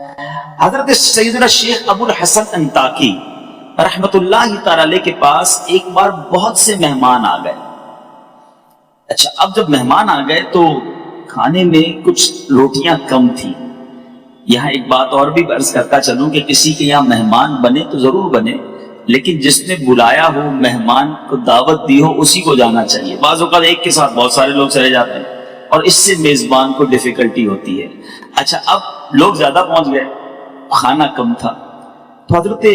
حضرت سیدنا شیخ ابو الحسن انطاکی رحمت اللہ تعالی علیہ کے پاس ایک بار بہت سے مہمان آ گئے. اچھا، اب جب مہمان آ گئے تو کھانے میں کچھ روٹیاں کم تھی. یہاں ایک بات اور بھی عرض کرتا چلوں کہ کسی کے یہاں مہمان بنے تو ضرور بنے، لیکن جس نے بلایا ہو، مہمان کو دعوت دی ہو، اسی کو جانا چاہیے. بعض اوقات ایک کے ساتھ بہت سارے لوگ چلے جاتے ہیں اور اس سے میزبان کو ڈیفیکلٹی ہوتی ہے. اچھا، اب لوگ زیادہ پہنچ گئے، کھانا کم تھا، تو حضرت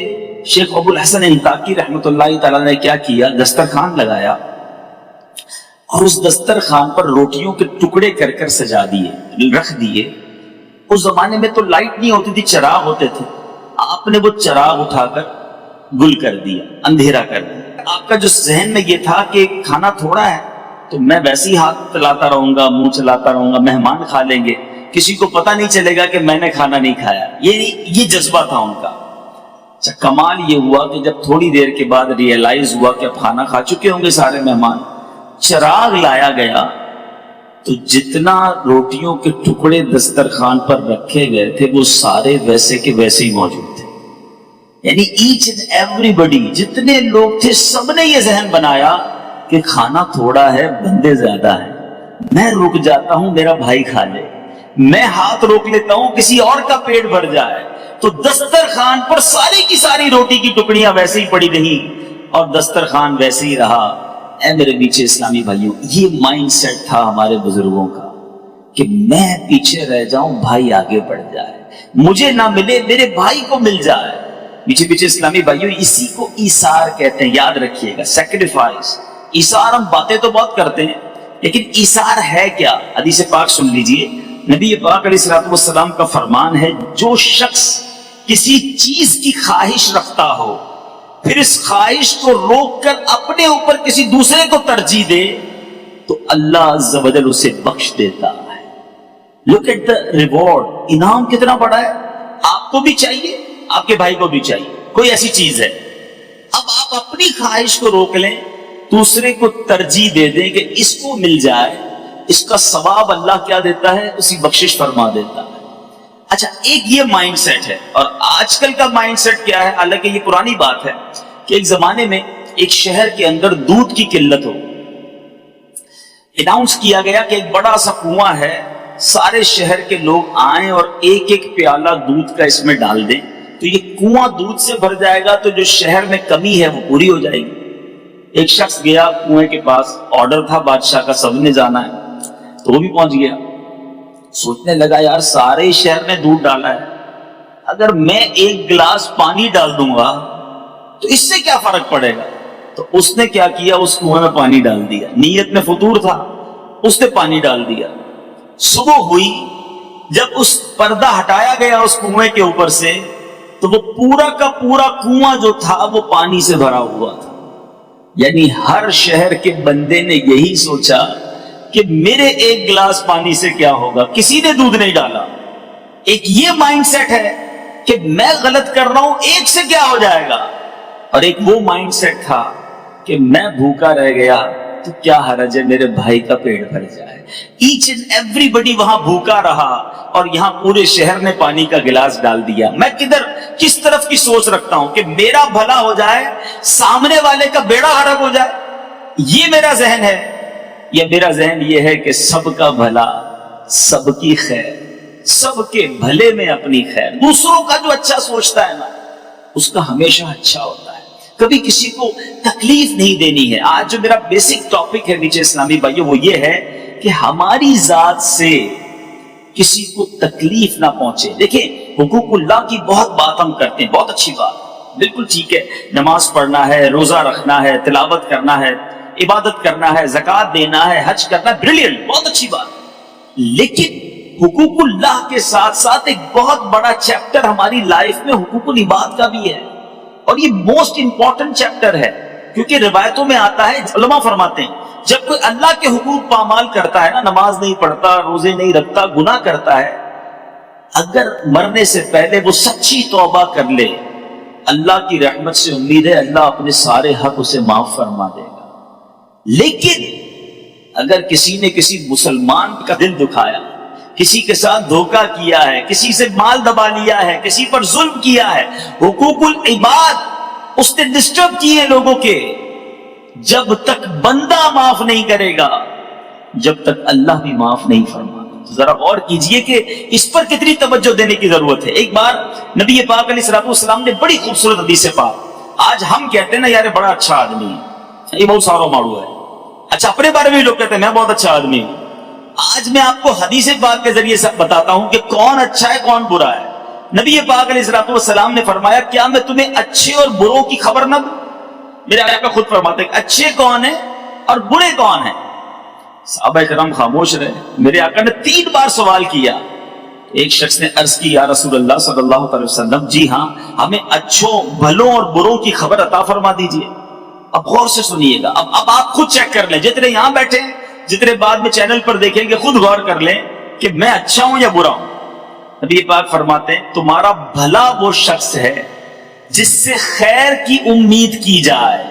شیخ ابو الحسن انطاکی رحمت اللہ تعالیٰ نے کیا کیا، دسترخوان لگایا اور اس دسترخوان پر روٹیوں کے ٹکڑے کر کر سجا دیے، رکھ دیے. اس زمانے میں تو لائٹ نہیں ہوتی تھی، چراغ ہوتے تھے. آپ نے وہ چراغ اٹھا کر گل کر دیا، اندھیرا کر دیا. آپ کا جو ذہن میں یہ تھا کہ کھانا تھوڑا ہے تو میں ویسے ہی ہاتھ چلاتا رہوں گا، منہ چلاتا رہوں گا، مہمان کھا لیں گے، کسی کو پتہ نہیں چلے گا کہ میں نے کھانا نہیں کھایا. یہ جذبہ تھا ان کا. اچھا، کمال یہ ہوا کہ جب تھوڑی دیر کے بعد ریئلائز ہوا کہ اب کھانا کھا چکے ہوں گے سارے مہمان، چراغ لایا گیا تو جتنا روٹیوں کے ٹکڑے دسترخوان پر رکھے گئے تھے وہ سارے ویسے کے ویسے ہی موجود تھے. یعنی ایچ اینڈ ایوری بڈی، جتنے لوگ تھے سب نے یہ ذہن بنایا کہ کھانا تھوڑا ہے، بندے زیادہ ہیں، میں رک جاتا ہوں میرا بھائی کھا لے، میں ہاتھ روک لیتا ہوں کسی اور کا پیٹ بھر جائے. تو دسترخوان پر ساری کی ساری روٹی کی ٹکڑیاں ویسے ہی پڑی رہی اور دسترخوان ویسے ہی رہا. اے میرے نیچے اسلامی بھائیوں، یہ مائنڈ سیٹ تھا ہمارے بزرگوں کا کہ میں پیچھے رہ جاؤں، بھائی آگے بڑھ جائے، مجھے نہ ملے میرے بھائی کو مل جائے. پیچھے پیچھے اسلامی بھائیوں، اسی کو ایثار کہتے ہیں، یاد رکھیے گا، سیکریفائس. ایثار ہم باتیں تو بہت کرتے ہیں لیکن ایثار ہے کیا؟ حدیث پاک سن لیجئے، نبی پاک علیہ الصلوۃ والسلام کا فرمان ہے، جو شخص کسی چیز کی خواہش رکھتا ہو پھر اس خواہش کو روک کر اپنے اوپر کسی دوسرے کو ترجیح دے تو اللہ عز و جل اسے بخش دیتا ہے. لک ایٹ دا ریوارڈ، انعام کتنا بڑا ہے. آپ کو بھی چاہیے، آپ کے بھائی کو بھی چاہیے، کوئی ایسی چیز ہے. اب آپ اپنی خواہش کو روک لیں، دوسرے کو ترجیح دے دیں کہ اس کو مل جائے، اس کا ثواب اللہ کیا دیتا ہے، اسی بخشش فرما دیتا ہے. اچھا، ایک یہ مائنڈ سیٹ ہے. اور آج کل کا مائنڈ سیٹ کیا ہے، حالانکہ یہ پرانی بات ہے کہ ایک زمانے میں ایک شہر کے اندر دودھ کی قلت ہو، اناؤنس کیا گیا کہ ایک بڑا سا کنواں ہے، سارے شہر کے لوگ آئیں اور ایک ایک پیالہ دودھ کا اس میں ڈال دیں تو یہ کنواں دودھ سے بھر جائے گا، تو جو شہر میں کمی ہے وہ پوری ہو جائے گی. ایک شخص گیا کنویں کے پاس، آرڈر تھا بادشاہ کا، سب نے جانا ہے، تو وہ بھی پہنچ گیا. سوچنے لگا، یار سارے شہر نے دودھ ڈالا ہے، اگر میں ایک گلاس پانی ڈال دوں گا تو اس سے کیا فرق پڑے گا. تو اس نے کیا کیا، اس کنویں میں پانی ڈال دیا. نیت میں فطور تھا، اس نے پانی ڈال دیا. صبح ہوئی، جب اس پردہ ہٹایا گیا اس کنویں کے اوپر سے تو وہ پورا کا پورا کنواں جو تھا وہ پانی سے بھرا ہوا تھا. یعنی ہر شہر کے بندے نے یہی سوچا کہ میرے ایک گلاس پانی سے کیا ہوگا، کسی نے دودھ نہیں ڈالا. ایک یہ مائنڈ سیٹ ہے کہ میں غلط کر رہا ہوں، ایک سے کیا ہو جائے گا. اور ایک وہ مائنڈ سیٹ تھا کہ میں بھوکا رہ گیا تو کیا حرج ہے میرے بھائی کا پیٹ بھر جائے. ایچ اینڈ ایوری بڈی وہاں بھوکا رہا اور یہاں پورے شہر نے پانی کا گلاس ڈال دیا. میں کس طرف کی سوچ رکھتا ہوں کہ میرا بھلا ہو جائے، سامنے والے کا بیڑا غرق ہو جائے، یہ میرا ذہن ہے. یا میرا ذہن یہ ہے کہ سب کا بھلا، سب کی خیر، سب کے بھلے میں اپنی خیر. دوسروں کا جو اچھا سوچتا ہے نا اس کا ہمیشہ اچھا ہوتا ہے، کبھی کسی کو تکلیف نہیں دینی ہے. آج جو میرا بیسک ٹاپک ہے نیچے اسلامی بھائیوں وہ یہ ہے کہ ہماری ذات سے کسی کو تکلیف نہ پہنچے. دیکھیں، حقوق اللہ کی بہت بات ہم کرتے ہیں، بہت اچھی بات، بالکل ٹھیک ہے، نماز پڑھنا ہے، روزہ رکھنا ہے، تلاوت کرنا ہے، عبادت کرنا ہے، زکوٰۃ دینا ہے، حج کرنا ہے، بریلینٹ، بہت اچھی بات. لیکن حقوق اللہ کے ساتھ ساتھ ایک بہت بڑا چیپٹر ہماری لائف میں حقوق العباد کا بھی ہے، اور یہ موسٹ امپورٹنٹ چیپٹر ہے. کیونکہ روایتوں میں آتا ہے، علماء فرماتے ہیں جب کوئی اللہ کے حقوق پامال کرتا ہے نا، نماز نہیں پڑھتا، روزے نہیں رکھتا، گناہ کرتا ہے، اگر مرنے سے پہلے وہ سچی توبہ کر لے، اللہ کی رحمت سے امید ہے اللہ اپنے سارے حق اسے معاف فرما دے گا. لیکن اگر کسی نے کسی مسلمان کا دل دکھایا، کسی کے ساتھ دھوکہ کیا ہے، کسی سے مال دبا لیا ہے، کسی پر ظلم کیا ہے، حقوق العباد اس نے ڈسٹرب کیے لوگوں کے، جب تک بندہ معاف نہیں کرے گا جب تک اللہ بھی معاف نہیں فرماتا۔ ذرا غور کیجئے کہ اس پر کتنی توجہ دینے کی ضرورت ہے۔ ایک بار نبی پاک علیہ الصلوۃ والسلام نے بڑی خوبصورت حدیث پاک، آج ہم کہتے ہیں نا یار بڑا اچھا آدمی ہے، یہ بہت سارا ماڑو ہے، اچھا اپنے بارے میں بھی لوگ کہتے ہیں میں بہت اچھا آدمی ہوں۔ آج میں آپ کو حدیث پاک کے ذریعے سے بتاتا ہوں کہ کون اچھا ہے کون برا ہے۔ نبی پاک علیہ الصلوۃ والسلام نے فرمایا کیا میں تمہیں اچھے اور بروں کی خبر نہ دوں؟ میرے آقا خود فرماتے ہیں اچھے کون ہیں اور برے کون ہیں؟ صحابہ کرام خاموش رہے۔ میرے آقا نے 3 بار سوال کیا۔ ایک شخص نے عرض کی یا رسول اللہ صلی اللہ علیہ وسلم جی ہاں ہمیں اچھوں بھلوں اور بروں کی خبر عطا فرما دیجئے۔ اب غور سے سنیے گا، اب آپ خود چیک کر لیں، جتنے یہاں بیٹھے ہیں جتنے بعد میں چینل پر دیکھیں گے خود غور کر لیں کہ میں اچھا ہوں یا برا ہوں۔ نبی پاک فرماتے ہیں تمہارا بھلا وہ شخص ہے جس سے خیر کی امید کی جائے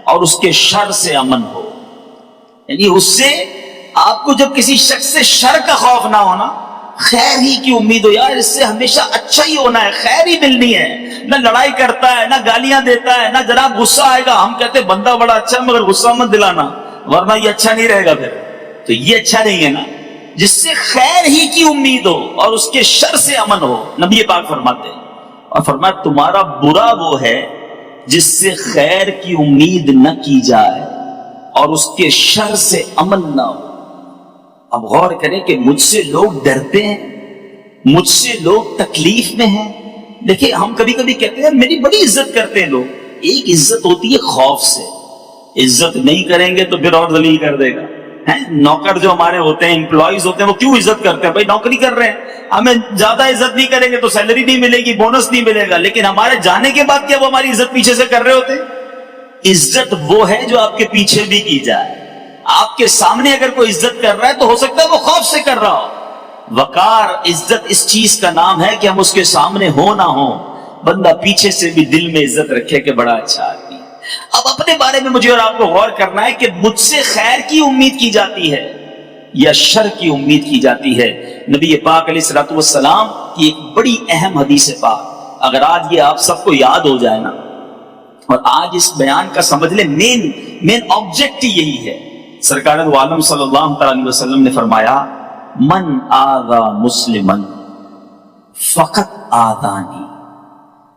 اور اس کے شر سے امن ہو، یعنی اس سے آپ کو جب کسی شخص سے شر کا خوف نہ ہونا، خیر ہی کی امید ہو، یار اس سے ہمیشہ اچھا ہی ہونا ہے، خیر ہی ملنی ہے، نہ لڑائی کرتا ہے نہ گالیاں دیتا ہے نہ جناب غصہ آئے گا، ہم کہتے ہیں بندہ بڑا اچھا ہے مگر غصہ مت دلانا ورنہ یہ اچھا نہیں رہے گا، پھر تو یہ اچھا نہیں ہے نا، جس سے خیر ہی کی امید ہو اور اس کے شر سے امن ہو۔ نبی پاک فرماتے ہیں اور فرمایا تمہارا برا وہ ہے جس سے خیر کی امید نہ کی جائے اور اس کے شر سے امن نہ ہو۔ اب غور کریں کہ مجھ سے لوگ ڈرتے ہیں، مجھ سے لوگ تکلیف میں ہیں۔ دیکھیں ہم کبھی کبھی کہتے ہیں میری بڑی عزت کرتے ہیں لوگ، ایک عزت ہوتی ہے خوف سے، عزت نہیں کریں گے تو پھر اور ذلیل کر دے گا۔ نوکر جو ہمارے ہوتے ہیں امپلائیز ہوتے ہیں وہ کیوں عزت کرتے ہیں؟ بھائی نوکری کر رہے ہیں، ہمیں زیادہ عزت نہیں کریں گے تو سیلری نہیں ملے گی، بونس نہیں ملے گا، لیکن ہمارے جانے کے بعد کیا وہ ہماری عزت پیچھے سے کر رہے ہوتے ہیں؟ عزت وہ ہے جو آپ کے پیچھے بھی کی جائے۔ آپ کے سامنے اگر کوئی عزت کر رہا ہے تو ہو سکتا ہے وہ خوف سے کر رہا ہو۔ وقار عزت اس چیز کا نام ہے کہ ہم اس کے سامنے ہو نہ ہو، بندہ پیچھے سے بھی دل میں عزت رکھے کہ بڑا اچھا آدمی۔ اب اپنے بارے میں مجھے اور آپ کو غور کرنا ہے کہ مجھ سے خیر کی امید کی جاتی ہے یا شر کی امید کی جاتی ہے۔ نبی پاک علیہ الصلوۃ والسلام کی ایک بڑی اہم حدیث پاک اگر آج یہ آپ سب کو یاد ہو جائے نا، اور آج اس بیان کا سمجھ لیں مین آبجیکٹ یہی ہے۔ سرکار دو عالم صلی اللہ علیہ وسلم نے فرمایا من آذا مسلمن فقط آذانی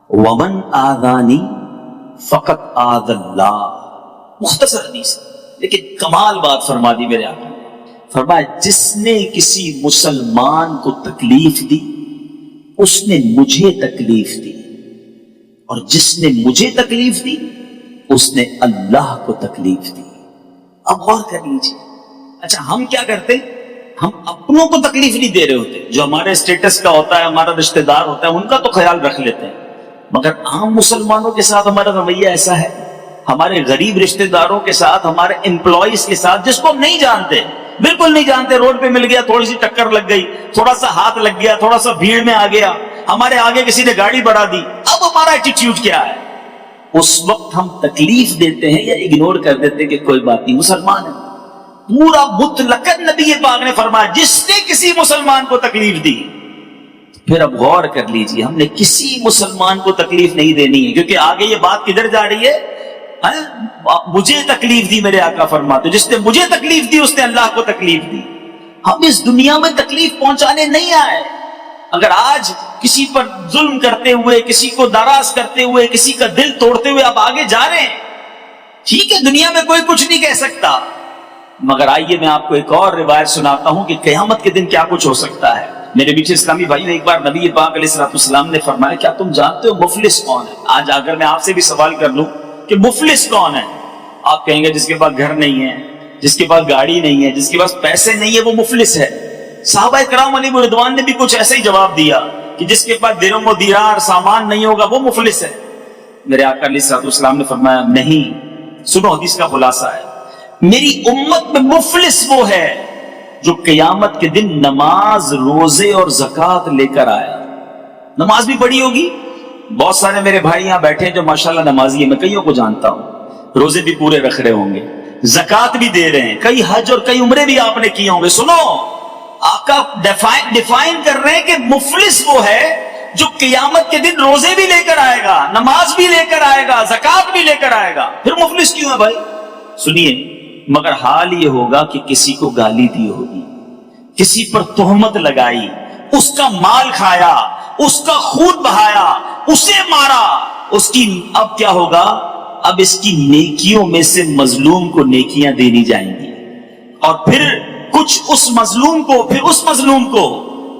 ومن آذانی فقط آذ اللہ۔ مختصر حدیث لیکن کمال بات فرما دی میرے آقا، فرمایا جس نے کسی مسلمان کو تکلیف دی اس نے مجھے تکلیف دی، اور جس نے مجھے تکلیف دی اس نے اللہ کو تکلیف دی۔ اب غور کر لیجیے، اچھا ہم کیا کرتے؟ ہم اپنوں کو تکلیف نہیں دے رہے ہوتے، جو ہمارے اسٹیٹس کا ہوتا ہے ہمارا رشتہ دار ہوتا ہے ان کا تو خیال رکھ لیتے ہیں، مگر عام مسلمانوں کے ساتھ ہمارا رویہ ایسا ہے، ہمارے غریب رشتہ داروں کے ساتھ، ہمارے امپلائیز کے ساتھ جس کو ہم نہیں جانتے، بالکل نہیں جانتے، روڈ پہ مل گیا، تھوڑی سی ٹکر لگ گئی، تھوڑا سا ہاتھ لگ گیا، تھوڑا سا بھیڑ میں آ گیا، ہمارے آگے کسی نے گاڑی بڑھا دی، اب ہمارا ایٹیٹیوڈ کیا ہے؟ اس وقت ہم تکلیف دیتے ہیں یا اگنور کر دیتے ہیں کہ کوئی بات نہیں مسلمان ہے۔ پورا مطلقاً نبی پاک نے فرمایا جس نے کسی مسلمان کو تکلیف دی، پھر اب غور کر لیجیے ہم نے کسی مسلمان کو تکلیف نہیں دینی ہے، کیونکہ آگے یہ بات کدھر جا رہی ہے؟ مجھے تکلیف دی، میرے آقا فرماتے جس نے مجھے تکلیف دی اس نے اللہ کو تکلیف دی۔ ہم اس دنیا میں تکلیف پہنچانے نہیں آئے۔ اگر آج کسی پر ظلم کرتے ہوئے، کسی کو ناراض کرتے ہوئے، کسی کا دل توڑتے ہوئے آپ آگے جا رہے ہیں، ٹھیک ہے دنیا میں کوئی کچھ نہیں کہہ سکتا، مگر آئیے میں آپ کو ایک اور روایت سناتا ہوں کہ قیامت کے دن کیا کچھ ہو سکتا ہے۔ میرے بیچ اسلامی بھائی، ایک بار نبی پاک علیہ السلام نے فرمایا کیا تم جانتے ہو مفلس کون ہے؟ آج اگر میں آپ سے بھی سوال کر لوں کہ مفلس کون ہے، آپ کہیں گے جس کے پاس گھر نہیں ہے، جس کے پاس گاڑی نہیں ہے، جس کے پاس پیسے نہیں ہے وہ مفلس ہے۔ صحابہ کرام علیہ رضوان نے بھی کچھ ایسا ہی جواب دیا کہ جس کے پاس درہم و دینار سامان نہیں ہوگا وہ مفلس ہے۔ میرے آقا علیہ السلام نے فرمایا نہیں، سنو حدیث کا خلاصہ ہے، میری امت میں مفلس وہ ہے جو قیامت کے دن نماز، روزے اور زکوٰۃ لے کر آئے۔ نماز بھی پڑھی ہوگی، بہت سارے میرے بھائی یہاں بیٹھے ہیں جو ماشاءاللہ نمازی ہیں، میں کئیوں کو جانتا ہوں، روزے بھی پورے رکھ رہے ہوں گے، زکوٰۃ بھی دے رہے ہیں، کئی حج اور کئی عمرے بھی آپ نے کیے ہوں گے۔ سنو، آقا ڈیفائن کر رہے ہیں کہ مفلس وہ ہے جو قیامت کے دن روزے بھی لے کر آئے گا، نماز بھی لے کر آئے گا، زکات بھی لے کر آئے گا، پھر مفلس کیوں ہے بھائی؟ سنیے، مگر حال یہ ہوگا کہ کسی کو گالی دی ہوگی، کسی پر تہمت لگائی، اس کا مال کھایا، اس کا خون بہایا، اسے مارا، اس کی اب کیا ہوگا؟ اب اس کی نیکیوں میں سے مظلوم کو نیکیاں دینی جائیں گی، اور پھر کچھ اس مظلوم کو، پھر اس مظلوم کو،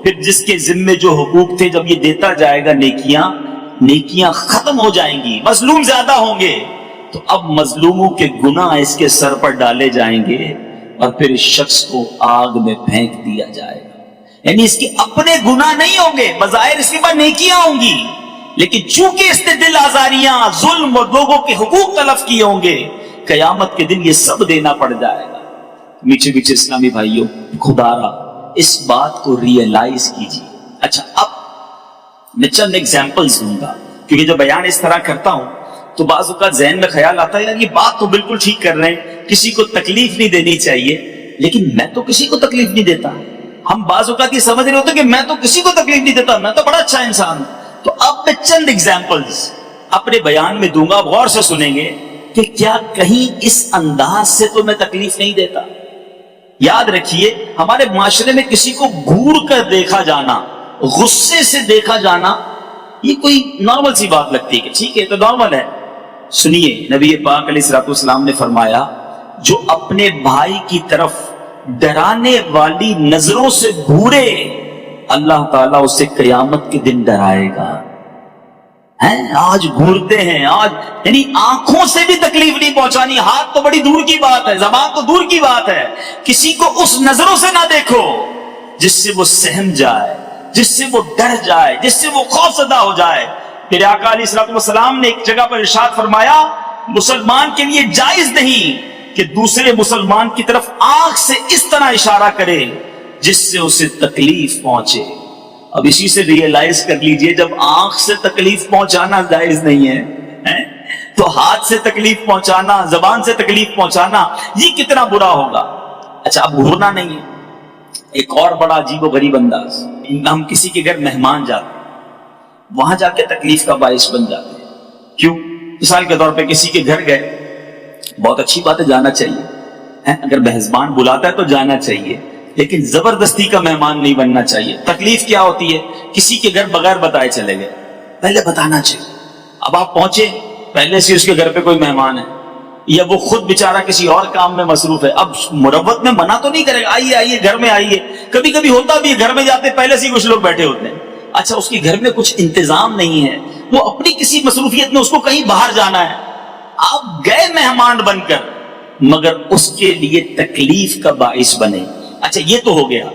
پھر جس کے ذمے جو حقوق تھے، جب یہ دیتا جائے گا نیکیاں ختم ہو جائیں گی، مظلوم زیادہ ہوں گے، تو اب مظلوموں کے گناہ اس کے سر پر ڈالے جائیں گے اور پھر اس شخص کو آگ میں پھینک دیا جائے گا۔ یعنی اس کے اپنے گناہ نہیں ہوں گے، بظاہر اس کے پاس نیکیاں ہوں گی، لیکن چونکہ اس نے دل آزاریاں، ظلم اور لوگوں کے حقوق تلف کیے ہوں گے، قیامت کے دن یہ سب دینا پڑ جائے گا۔ میٹھے میٹھے اسلامی بھائیوں، خدا را اس بات کو ریئلائز کیجیے۔ اچھا، اب میں چند ایگزامپلز دوں گا، کیونکہ جب بیان اس طرح کرتا ہوں تو بعض اوقات ذہن میں خیال آتا ہے یار یہ بات تو بالکل ٹھیک کر رہے ہیں، کسی کو تکلیف نہیں دینی چاہیے، لیکن میں تو کسی کو تکلیف نہیں دیتا۔ ہم بعض اوقات یہ سمجھ رہے ہوتے کہ میں تو کسی کو تکلیف نہیں دیتا، میں تو بڑا اچھا انسان ہوں۔ تو اب میں چند ایگزامپلز اپنے بیان میں دوں گا، آپ غور سے سنیں گے کہ کیا کہیں اس انداز سے تو میں تکلیف نہیں دیتا۔ یاد رکھیے، ہمارے معاشرے میں کسی کو گھور کر دیکھا جانا، غصے سے دیکھا جانا، یہ کوئی نارمل سی بات لگتی ہے کہ ٹھیک ہے تو نارمل ہے۔ سنیے، نبی پاک علیہ الصلوۃ والسلام نے فرمایا، جو اپنے بھائی کی طرف ڈرانے والی نظروں سے گھورے، اللہ تعالیٰ اسے قیامت کے دن ڈرائے گا۔ آج گھورتے ہیں، آج یعنی آنکھوں سے بھی تکلیف نہیں پہنچانی، ہاتھ تو بڑی دور کی بات ہے، زبان تو دور کی بات ہے، کسی کو اس نظروں سے نہ دیکھو جس سے وہ سہم جائے، جس سے وہ ڈر جائے، جس سے وہ خوف زدہ ہو جائے۔ پھر آقا علیہ الصلوۃ والسلام نے ایک جگہ پر ارشاد فرمایا، مسلمان کے لیے جائز نہیں کہ دوسرے مسلمان کی طرف آنکھ سے اس طرح اشارہ کرے جس سے اسے تکلیف پہنچے۔ اب اسی سے ریئلائز کر لیجئے، جب آنکھ سے تکلیف پہنچانا جائز نہیں ہے تو ہاتھ سے تکلیف پہنچانا، زبان سے تکلیف پہنچانا، یہ کتنا برا ہوگا۔ اچھا، اب گھورنا نہیں ہے، ایک اور بڑا عجیب و غریب انداز، ہم کسی کے گھر مہمان جاتے ہیں، وہاں جا کے تکلیف کا باعث بن جاتے ہیں۔ کیوں؟ مثال کے طور پہ کسی کے گھر گئے، بہت اچھی بات ہے، جانا چاہیے، اگر میزبان بلاتا ہے تو جانا چاہیے، لیکن زبردستی کا مہمان نہیں بننا چاہیے۔ تکلیف کیا ہوتی ہے؟ کسی کے گھر بغیر بتائے چلے گئے، پہلے بتانا چاہیے۔ اب آپ پہنچے، پہلے سے اس کے گھر پہ کوئی مہمان ہے، یا وہ خود بیچارہ کسی اور کام میں مصروف ہے، اب مروت میں منع تو نہیں کرے گا، آئیے آئیے گھر میں آئیے۔ کبھی کبھی ہوتا بھی ہے، گھر میں جاتے پہلے سے کچھ لوگ بیٹھے ہوتے ہیں، اچھا اس کے گھر میں کچھ انتظام نہیں ہے، وہ اپنی کسی مصروفیت میں اس کو کہیں باہر جانا ہے، آپ گئے مہمان بن کر، مگر اس کے لیے تکلیف کا باعث بنے۔ اچھا یہ تو ہو گیا،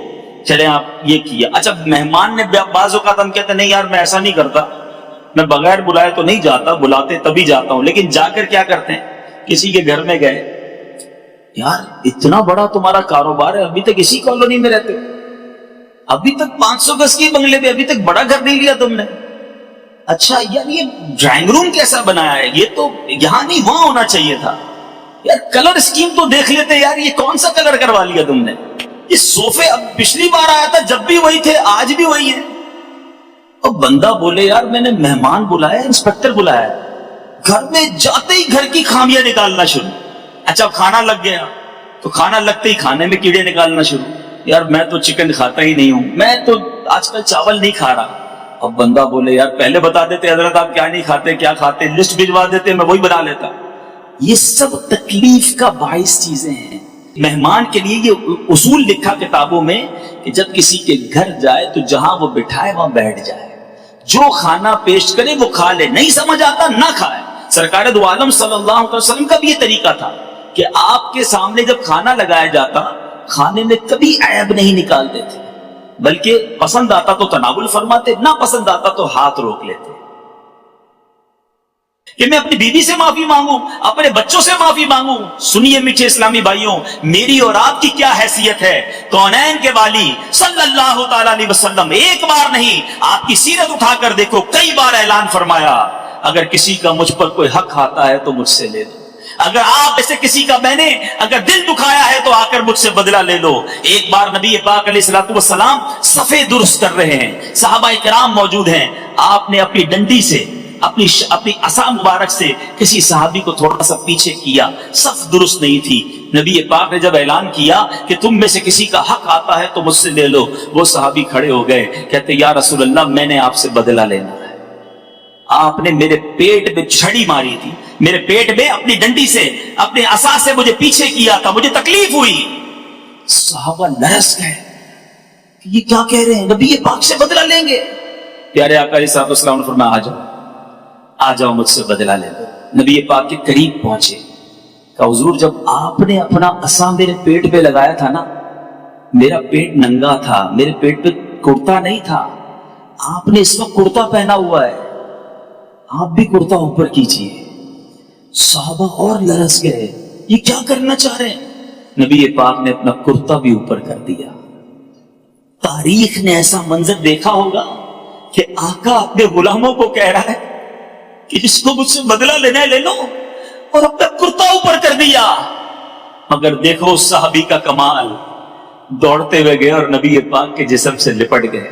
چلے آپ یہ کیا۔ اچھا مہمان نے بعض اوقات ہم کہتے ہیں نہیں یار میں ایسا نہیں کرتا، میں بغیر بلائے تو نہیں جاتا، بلاتے تبھی جاتا ہوں، لیکن جا کر کیا کرتے ہیں؟ کسی کے گھر میں گئے، یار اتنا بڑا تمہارا کاروبار ہے، ابھی تک اسی کالونی میں رہتے، ابھی تک 500 گز کی بنگلے میں، ابھی تک بڑا گھر نہیں لیا تم نے؟ اچھا یار یہ ڈرائنگ روم کیسا بنایا ہے، یہ تو یہاں نہیں وہاں ہونا چاہیے تھا، یار کلر اسکیم تو دیکھ لیتے، یار یہ کون سا کلر کروا لیا تم نے، یہ صوفے اب پچھلی بار آیا تھا جب بھی وہی تھے، آج بھی وہی ہے۔ اور بندہ بولے یار میں نے مہمان بلایا، انسپیکٹر بلایا، گھر میں جاتے ہی گھر کی خامیاں نکالنا شروع۔ اچھا کھانا لگ گیا تو کھانا لگتے ہی کھانے میں کیڑے نکالنا شروع، یار میں تو چکن کھاتا ہی نہیں ہوں، میں تو آج کل چاول نہیں کھا رہا۔ اب بندہ بولے یار پہلے بتا دیتے حضرت آپ کیا نہیں کھاتے، کیا کھاتے، لسٹ بھجوا دیتے، میں وہی بنا لیتا۔ یہ سب تکلیف کا باعث چیزیں ہیں۔ مہمان کے لیے یہ اصول لکھا کتابوں میں کہ جب کسی کے گھر جائے تو جہاں وہ بٹھائے وہاں بیٹھ جائے، جو کھانا پیش کرے وہ کھا لے، نہیں سمجھ آتا نہ کھائے۔ سرکار دو عالم صلی اللہ علیہ وسلم کا بھی یہ طریقہ تھا کہ آپ کے سامنے جب کھانا لگایا جاتا، کھانے میں کبھی عیب نہیں نکالتے تھے، بلکہ پسند آتا تو تناول فرماتے، نہ پسند آتا تو ہاتھ روک لیتے کہ میں اپنی بیوی سے معافی مانگوں، اپنے بچوں سے معافی مانگوں۔ سنیے میٹھے اسلامی بھائیوں، میری اور آپ کی کیا حیثیت ہے؟ کونین کے والی صلی اللہ تعالی علیہ وسلم ایک بار نہیں، آپ کی سیرت اٹھا کر دیکھو، کئی بار اعلان فرمایا اگر کسی کا مجھ پر کوئی حق آتا ہے تو مجھ سے لے لو، اگر آپ ایسے کسی کا میں نے اگر دل دکھایا ہے تو آ کر مجھ سے بدلہ لے لو. ایک بار نبی پاک علیہ الصلوۃ والسلام صفے درست کر رہے ہیں, صحابہ کرام موجود ہیں, آپ نے اپنی ڈنڈی سے اپنی عصا مبارک سے کسی صحابی کو تھوڑا سا پیچھے کیا, صف درست نہیں تھی. نبی پاک نے جب اعلان کیا کہ تم میں سے کسی کا حق آتا ہے تو مجھ سے لے لو, وہ صحابی کھڑے ہو گئے, کہتے یا رسول اللہ میں نے آپ سے بدلہ لینا ہے. آپ نے میرے پیٹ میں چھڑی ماری تھی, میرے پیٹ میں اپنی ڈنڈی سے اپنے عصا سے مجھے پیچھے کیا تھا, مجھے تکلیف ہوئی. صحابہ لرز گئے, یہ کیا کہہ رہے ہیں, نبی پاک سے بدلہ لیں گے؟ پیارے آقا علیہ السلام نے فرمایا آ جاؤ مجھ سے بدلہ لے لو. نبی پاک کے قریب پہنچے, کہ حضور جب آپ نے اپنا عصا میرے پیٹ پہ لگایا تھا نا, میرا پیٹ ننگا تھا, میرے پیٹ پہ کرتا نہیں تھا, آپ نے اس وقت کرتا پہنا ہوا ہے, آپ بھی کرتا اوپر کیجئے. صحابہ اور لرز گئے, یہ کیا کرنا چاہ رہے ہیں؟ نبی پاک نے اپنا کرتا بھی اوپر کر دیا. تاریخ نے ایسا منظر دیکھا ہوگا کہ آقا اپنے غلاموں کو کہہ رہا ہے کہ جس کو مجھ سے بدلہ لینا ہے لے لو, اور اپنا کرتا اوپر کر دیا. مگر دیکھو اس صحابی کا کمال, دوڑتے ہوئے گئے اور نبی پاک کے جسم سے لپٹ گئے,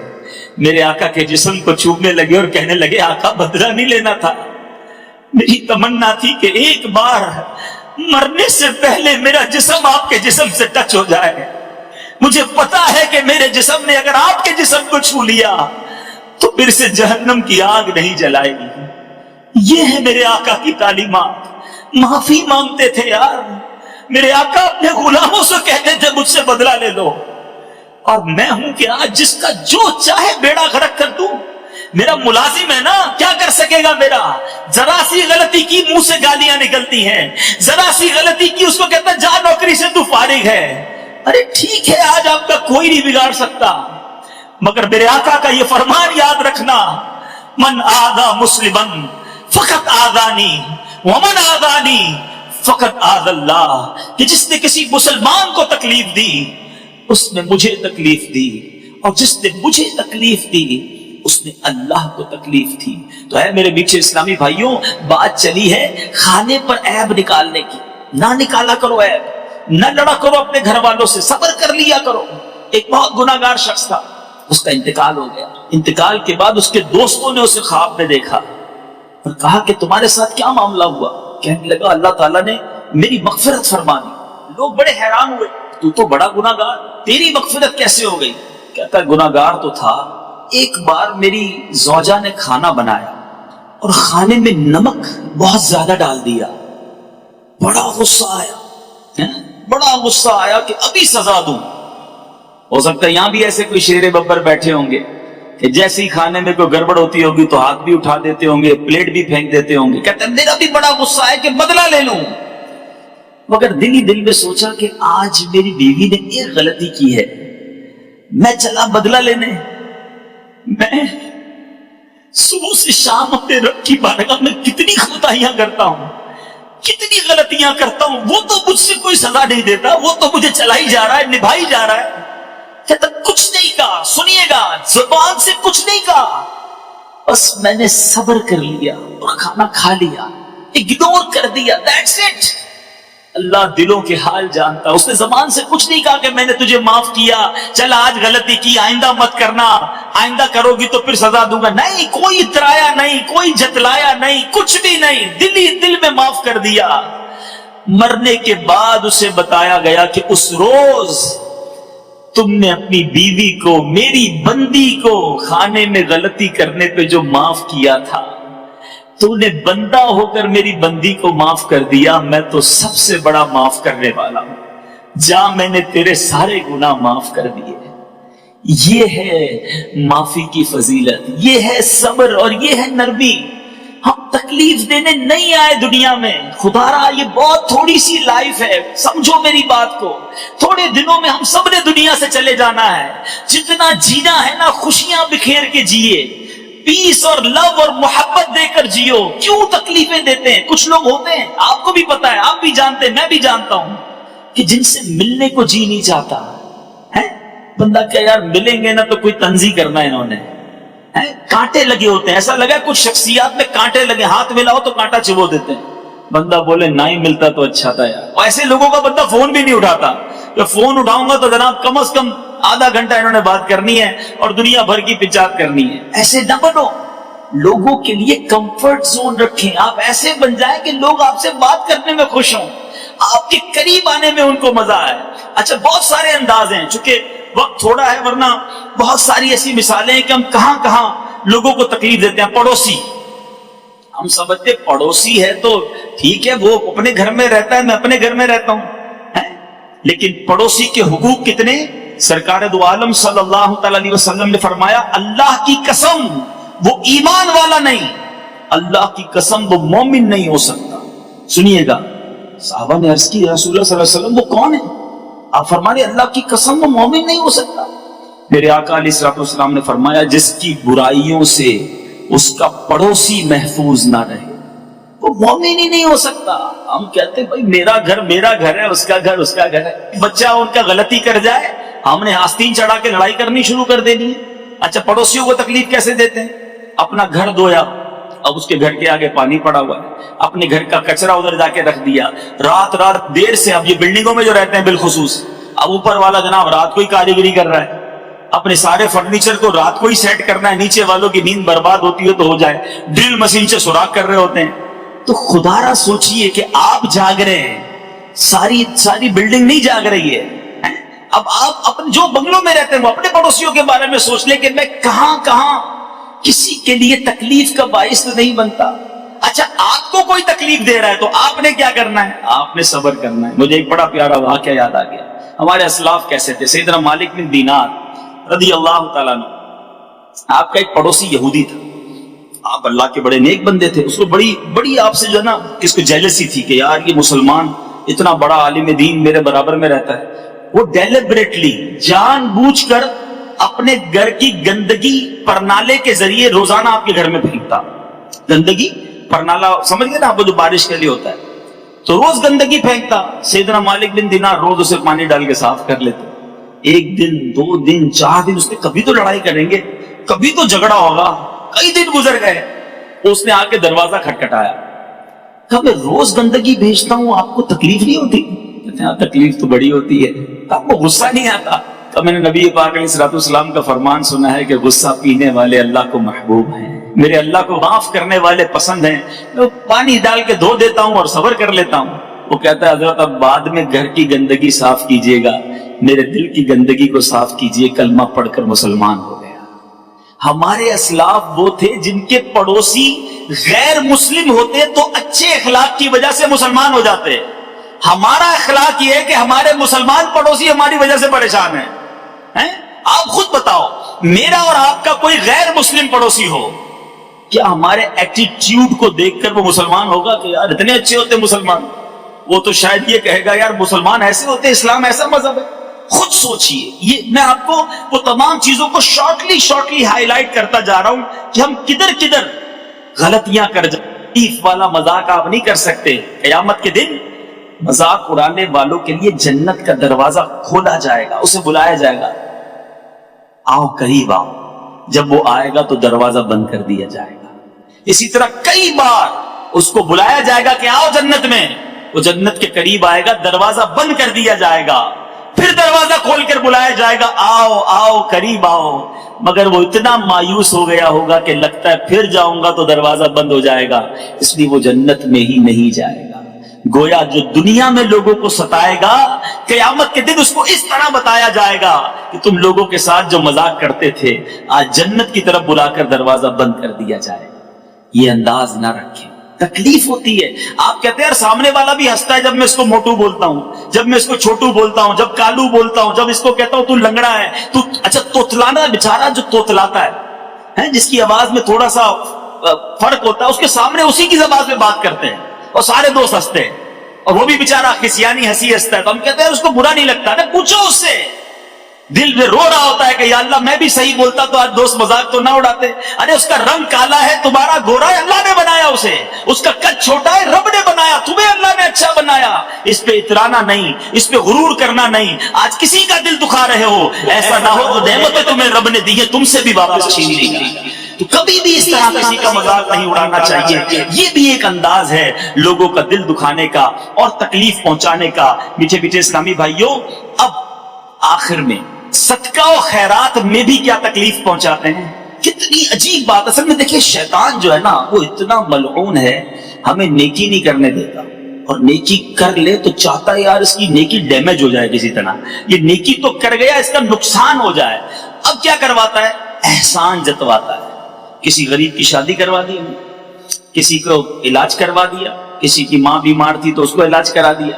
میرے آقا کے جسم کو چومنے لگے اور کہنے لگے آقا بدلہ نہیں لینا تھا, میری تمنا تھی کہ ایک بار مرنے سے پہلے میرا جسم آپ کے جسم سے ٹچ ہو جائے. مجھے پتا ہے کہ میرے جسم نے اگر آپ کے جسم کو چھو لیا تو پھر سے جہنم کی آگ نہیں جلائے گی. یہ ہے میرے آقا کی تعلیمات. معافی مانگتے تھے یار, میرے آقا اپنے غلاموں سے کہتے تھے مجھ سے بدلہ لے لو, اور میں ہوں کہ آج جس کا جو چاہے بیڑا غرق کر دوں. میرا ملازم ہے نا, کیا کر سکے گا میرا؟ ذرا سی غلطی کی منہ سے گالیاں نکلتی ہیں, ذرا سی غلطی کی اس کو کہتا جا نوکری سے تو فارغ ہے. ارے ٹھیک ہے آج آپ کا کوئی نہیں بگاڑ سکتا, مگر میرے آقا کا یہ فرمان یاد رکھنا, من آذا مسلمن فقط آذانی ومن آذانی فقط آذ اللہ, کہ جس نے کسی مسلمان کو تکلیف دی اس نے مجھے تکلیف دی, اور جس نے مجھے تکلیف دی اس نے اللہ کو تکلیف دی. تو ہے میرے میٹھے اسلامی بھائیوں, بات چلی ہے کھانے پر عیب نکالنے کی, نہ نکالا کرو عیب, نہ لڑا کرو اپنے گھر والوں سے, صبر کر لیا کرو. ایک بہت گناہگار شخص تھا, اس کا انتقال ہو گیا. انتقال کے بعد اس کے دوستوں نے اسے خواب میں دیکھا اور کہا کہ تمہارے ساتھ کیا معاملہ ہوا؟ کہنے لگا اللہ تعالیٰ نے میری مغفرت فرما دی. لوگ بڑے حیران ہوئے, تو بڑا گناہگار, تیری مغفرت کیسے ہو گئی؟ کہتا گناہگار تو تھا, ایک بار میری زوجہ نے کھانا بنایا اور کھانے میں نمک بہت زیادہ ڈال دیا, بڑا غصہ آیا, بڑا غصہ آیا کہ ابھی سزا دوں. ہو سکتا ہے یہاں بھی ایسے کوئی شیر ببر بیٹھے ہوں گے کہ جیسے ہی کھانے میں کوئی گڑبڑ ہوتی ہوگی تو ہاتھ بھی اٹھا دیتے ہوں گے, پلیٹ بھی پھینک دیتے ہوں گے. کہتے ہیں میرا بھی بڑا غصہ ہے کہ بدلہ لے لوں, مگر دل ہی دل میں سوچا کہ آج میری بیوی نے ایک غلطی کی ہے, میں چلا بدلہ لینے. میں صبح سے شام اپنے رب کی بارگاہ میں کتنی خطائیاں کرتا ہوں, کتنی غلطیاں کرتا ہوں, وہ تو مجھ سے کوئی سزا نہیں دیتا, وہ تو مجھے چلائی جا رہا ہے, نبھائی جا رہا ہے. کہتا کچھ نہیں کہا, سنیے گا, زبان سے کچھ نہیں کہا, بس میں نے صبر کر لیا اور کھانا کھا لیا, اگنور کر دیا, دیٹس اٹ. اللہ دلوں کے حال جانتا. اس نے زبان سے کچھ نہیں کہا کہ میں نے تجھے معاف کیا, چل آج غلطی کی آئندہ مت کرنا, آئندہ کرو گی تو پھر سزا دوں گا. نہیں, کوئی اترایا نہیں, کوئی جتلایا نہیں, کچھ بھی نہیں, دل ہی دل میں معاف کر دیا. مرنے کے بعد اسے بتایا گیا کہ اس روز تم نے اپنی بیوی کو, میری بندی کو کھانے میں غلطی کرنے پہ جو معاف کیا تھا, تو نے بندہ ہو کر میری بندی کو معاف کر دیا. میں تو سب سے بڑا معاف کرنے والا ہوں, جا میں نے تیرے سارے گناہ معاف کر دیے. یہ ہے معافی کی فضیلت, یہ ہے صبر, اور یہ ہے نرمی. ہم تکلیف دینے نہیں آئے دنیا میں, خدا را یہ بہت تھوڑی سی لائف ہے, سمجھو میری بات کو. تھوڑے دنوں میں ہم سب نے دنیا سے چلے جانا ہے. جتنا جینا ہے نا خوشیاں بکھیر کے جیے, پیس اور لو اور محبت دے کر جیو. کیوں تکلیفیں دیتے ہیں؟ کچھ لوگ ہوتے ہیں, آپ کو بھی پتا ہے, آپ بھی جانتے ہیں, میں بھی جانتا ہوں, کہ جن سے ملنے کو جی نہیں چاہتا ہے. بندہ کیا یار ملیں گے نا تو کوئی تنظیم کرنا ہے انہوں نے, کانٹے لگے ہوتے ہیں. ایسا لگا کچھ شخصیات میں کانٹے لگے, ہاتھ ملاؤ تو کانٹا چبو دیتے ہیں. بندہ بولے نہ ہی ملتا تو اچھا تھا یار. ایسے لوگوں کا بندہ فون بھی نہیں اٹھاتا. جب فون اٹھاؤں گا تو جناب کم از کم آدھا گھنٹہ انہوں نے بات کرنی ہے اور دنیا بھر کی پچات کرنی ہے. ایسے نہ بنو. لوگوں کے لیے کمفرٹ زون رکھیں. آپ ایسے بن جائیں کہ لوگ آپ سے بات کرنے میں خوش ہوں, آپ کے قریب آنے میں ان کو مزہ آئے. اچھا بہت سارے انداز ہیں, چونکہ وقت تھوڑا ہے ورنہ بہت ساری ایسی مثالیں ہیں کہ ہم کہاں کہاں لوگوں کو تکلیف دیتے ہیں. پڑوسی, ہم سمجھتے پڑوسی ہے تو ٹھیک ہے, وہ اپنے گھر میں رہتا ہے, میں اپنے گھر میں رہتا ہوں, لیکن پڑوسی کے حقوق کتنے. سرکار دو عالم صلی اللہ تعالی علیہ وسلم نے فرمایا اللہ کی قسم وہ ایمان والا نہیں, اللہ کی قسم وہ مومن نہیں ہو سکتا. سنیے گا, صحابہ نے عرض کی رسول اللہ صلی اللہ علیہ وسلم وہ کون ہے؟ آپ فرمانے اللہ کی قسم وہ مومن نہیں ہو سکتا. میرے آقا علیہ الصلوۃ والسلام نے فرمایا جس کی برائیوں سے اس کا پڑوسی محفوظ نہ رہے وہ مومن ہی نہیں ہو سکتا. ہم کہتے ہیں بھائی میرا گھر ہے, اس کا گھر ہے. بچہ ان کا غلطی کر جائے ہم نے آستین چڑھا کے لڑائی کرنی شروع کر دینی ہے. اچھا پڑوسیوں کو تکلیف کیسے دیتے ہیں؟ اپنا گھر دھویا, اب اس کے گھر کے آگے پانی پڑا ہوا ہے, اپنے گھر کا کچرا ادھر جا کے رکھ دیا, رات دیر سے, اب یہ بلڈنگوں میں جو رہتے ہیں بالخصوص, اب اوپر والا جناب رات کو ہی کاریگری کر رہا ہے, اپنے سارے فرنیچر کو رات کو ہی سیٹ کرنا ہے, نیچے والوں کی نیند برباد ہوتی ہے تو ہو جائے, ڈرل مشین سے سوراخ کر رہے ہوتے ہیں. تو خدا را سوچئے کہ آپ جاگ رہے ہیں, ساری بلڈنگ نہیں جاگ رہی ہے. اب آپ اپنے جو بنگلوں میں رہتے ہیں وہ اپنے پڑوسیوں کے بارے میں سوچ لیں کہ میں کہاں کسی کے لیے تکلیف کا باعث تو نہیں بنتا. اچھا آپ کو کوئی تکلیف دے رہا ہے تو آپ نے کیا کرنا ہے؟ آپ نے صبر کرنا ہے. مجھے ایک بڑا پیارا واقعہ یاد آ گیا. ہمارے اسلاف کیسے تھے. سیدنا مالک بن دینار رضی اللہ تعالیٰ عنہ, آپ کا ایک پڑوسی یہودی تھا, آپ اللہ کے بڑے نیک بندے تھے, اس کو بڑی آپ سے جو ہے نا کس کو جیلسی تھی کہ یار یہ مسلمان اتنا بڑا عالم دین میرے برابر میں رہتا ہے. وہ ڈیلیبریٹلی جان بوجھ کر اپنے گھر کی گندگی پرنالے کے ذریعے روزانہ آپ کے گھر میں پھینکتا. گندگی پرنالا سمجھ گئے نا آپ, جو بارش کے لیے ہوتا ہے, تو روز گندگی پھینکتا. سیدنا مالک بن دینار روز اسے پانی ڈال کے صاف کر لیتے. ایک دن, 2 دن, 4 دن, اس نے کبھی تو لڑائی کریں گے, کبھی تو جھگڑا ہوگا, کئی دن گزر گئے. اس نے آ کے دروازہ کھٹکھٹایا, کہا میں روز گندگی بھیجتا ہوں, آپ کو تکلیف نہیں ہوتی؟ کہتے ہیں تکلیف تو بڑی ہوتی ہے. آپ کو غصہ نہیں آتا؟ تو میں نے نبی پاک علیہ الصلوۃ والسلام کا فرمان سنا ہے کہ غصہ پینے والے اللہ کو محبوب ہیں, میرے اللہ کو معاف کرنے والے پسند ہیں. میں پانی ڈال کے دھو دیتا ہوں اور صبر کر لیتا ہوں. وہ کہتا ہے حضرت اب بعد میں گھر کی گندگی صاف کیجئے گا, میرے دل کی گندگی کو صاف کیجئے, کلمہ پڑھ کر مسلمان ہو گیا. ہمارے اسلاف وہ تھے جن کے پڑوسی غیر مسلم ہوتے تو اچھے اخلاق کی وجہ سے مسلمان ہو جاتے. ہمارا اخلاق یہ ہے کہ ہمارے مسلمان پڑوسی ہماری وجہ سے پریشان ہیں. آپ خود بتاؤ, میرا اور آپ کا کوئی غیر مسلم پڑوسی ہو, کیا ہمارے ایٹیٹیوڈ کو دیکھ کر وہ مسلمان ہوگا کہ یار اتنے اچھے ہوتے مسلمان؟ وہ تو شاید یہ کہے گا یار مسلمان ایسے ہوتے, اسلام ایسا مذہب ہے. خود سوچئے. یہ میں آپ کو وہ تمام چیزوں کو شارٹلی ہائی لائٹ کرتا جا رہا ہوں کہ ہم کدھر غلطیاں کر جائیں. والا مذاق آپ نہیں کر سکتے. قیامت کے دن مذاق اڑانے والوں کے لیے جنت کا دروازہ کھولا جائے گا, اسے بلایا جائے گا, آؤ قریب آؤ. جب وہ آئے گا تو دروازہ بند کر دیا جائے گا. اسی طرح کئی بار اس کو بلایا جائے گا کہ آؤ جنت میں, وہ جنت کے قریب آئے گا, دروازہ بند کر دیا جائے گا, پھر دروازہ کھول کر بلایا جائے گا آؤ آؤ قریب آؤ. مگر وہ اتنا مایوس ہو گیا ہوگا کہ لگتا ہے پھر جاؤں گا تو دروازہ بند ہو جائے گا, اس لیے وہ جنت میں ہی نہیں جائے گا. گویا جو دنیا میں لوگوں کو ستائے گا, قیامت کے دن اس کو اس طرح بتایا جائے گا کہ تم لوگوں کے ساتھ جو مذاق کرتے تھے آج جنت کی طرف بلا کر دروازہ بند کر دیا جائے گا. یہ انداز نہ رکھیں, تکلیف ہوتی ہے. آپ کہتے ہیں سامنے والا بھی ہنستا ہے جب میں اس کو موٹو بولتا ہوں, جب میں اس کو چھوٹو بولتا ہوں, جب کالو بولتا ہوں, جب اس کو کہتا ہوں تو لنگڑا ہے تو. اچھا توتلانا, بیچارہ جو توتلاتا ہے, جس کی آواز میں تھوڑا سا فرق ہوتا ہے, اس کے سامنے اسی کی زبان میں بات کرتے ہیں اور سارے دوست ہنستے ہیں, اور وہ بھی بیچارہ کسیانی ہنسی ہنستا ہے. تو ہم کہتے ہیں اس کو برا نہیں لگتا نا, پوچھو اس سے. دل میں رو رہا ہوتا ہے کہ یا اللہ میں بھی صحیح بولتا تو آج دوست مذاق تو نہ اڑاتے. ارے اس کا رنگ کالا ہے, تمہارا گورا ہے, اللہ نے بنایا اسے. اس کا قد چھوٹا ہے, رب نے بنایا, تمہیں اللہ نے اچھا بنایا. اس پہ اترانا نہیں, اس پہ غرور کرنا نہیں. آج کسی کا دل دکھا رہے ہو, ایسا نہ ہو تو نعمتیں تمہیں رب نے دی ہے تم سے بھی واپس چھین لے گا. تو کبھی بھی اس طرح کسی کا مذاق نہیں اڑانا چاہیے. یہ بھی ایک انداز ہے لوگوں کا دل دکھانے کا اور تکلیف پہنچانے کا. میٹھے میٹھے اسلامی بھائیوں, اب آخر میں صدقہ و خیرات میں بھی کیا تکلیف پہنچاتے ہیں. کتنی عجیب بات. اصل میں دیکھیں شیطان جو ہے نا وہ اتنا ملعون ہے, ہمیں نیکی نہیں کرنے دیتا, اور نیکی کر لے تو چاہتا ہے یار اس کی نیکی ڈیمیج ہو جائے کسی طرح. یہ نیکی تو کر گیا, اس کا نقصان ہو جائے. اب کیا کرواتا ہے, احسان جتواتا ہے. کسی غریب کی شادی کروا دی, کسی کو علاج کروا دیا, کسی کی ماں بیمار تھی تو اس کو علاج کرا دیا,